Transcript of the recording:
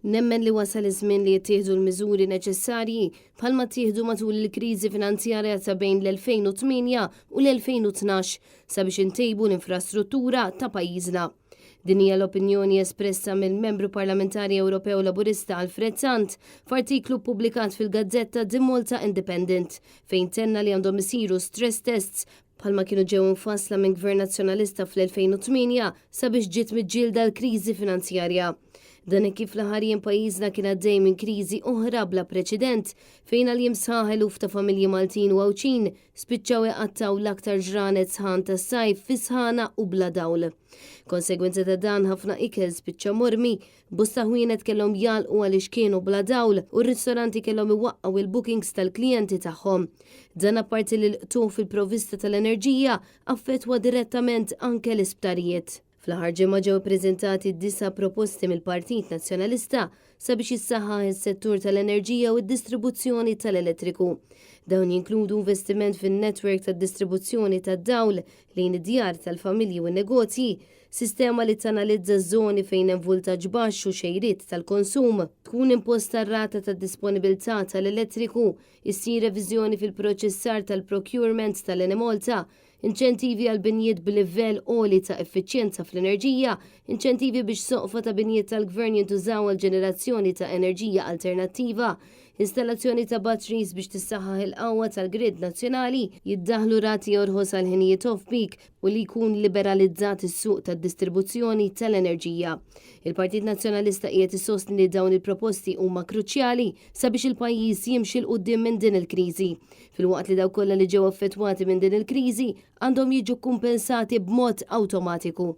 Nemmen li wasal iż-żmien li jittieħdu l-miżuri neċessarji bħalma ttieħdu matul il-kriżi finanzjarja ta' bejn l-2008 u l-2012 sabiex intejbu l-infrastruttura ta' pajjiżna. Din hija l-opinjoni espressa mill-membru parlamentari Ewropew Laburista Alfred Sant f'artiklu ppubblikat fil-Gazzetta di Malta Independent fejn tenna li għandhom isiru stress tests bħalma kienu ġew infassla minn Gvern Nazzjonalista fl-2008 sabiex ġiet miġġielda l-kriżi finanzjarja. Dan kif l-ħarjen pajjiżna kien għaddej minn kriżi oħra bla preċedent fejn għal jimsaħ eluf ta' familji Maltin u Għawċin spiċċaw iqattaw l-aktar ġranet sħan tas-sajf fi sħana u bla dawl. Konsegwenza ta' dan ħafna ikel spiċċa mormi, bosta ħwienet kellhom jalqu għaliex kienu bla dawl u r-ristoranti kellhom iwaqqgħu il-bookings tal-klijenti tagħhom. Dan apparti li l-qtuħ fil-provvista tal-enerġija affettwa direttament anke l-isptarijiet. Fl-aħħar ġimgħa ġew ippreżentati 9 proposti mill-Partit Nazzjonalista sabiex jissaħħaħ is-settur tal-enerġija u d-distribuzzjoni tal-elettriku. Dawn jinkludu investiment fin-netwerk tad-distribuzzjoni tad-dawl lejn id-djar tal-familji u n-negozji, sistema li tanalizza żoni fejn hemm voltaġġ baxx u xejriet tal-konsum, tkun imposta r-rata tad-disponibilità tal-elettriku, issir reviżjoni fil-proċessar tal-procurement tal-Enemolta, inċentivi għal binjiet b'livell għoli ta' effiċjenza fl-enerġija, inċentivi biex soqfa ta' binjiet tal-gvern jintużaw għal ġenerazzjoni ta' enerġija alternattiva, installazzjoni ta' batteries biex tissaħħaħ il-qawwa tal-grid nazzjonali, jiddaħlu rati orħos għal ħinijiet off-peak u li jkun liberalizzat is-suq tad-distribuzzjoni tal-enerġija. Il-Partit Nazzjonalista qiegħed isostni li dawn il-proposti huma kruċjali sabiex il-pajjiż jimxi l quddiem minn din il-kriżi. Filwaqt li daw kollha li ġew affettwati minn din il-kriżi għandhom jiġu kumpensati b'mod awtomatiku.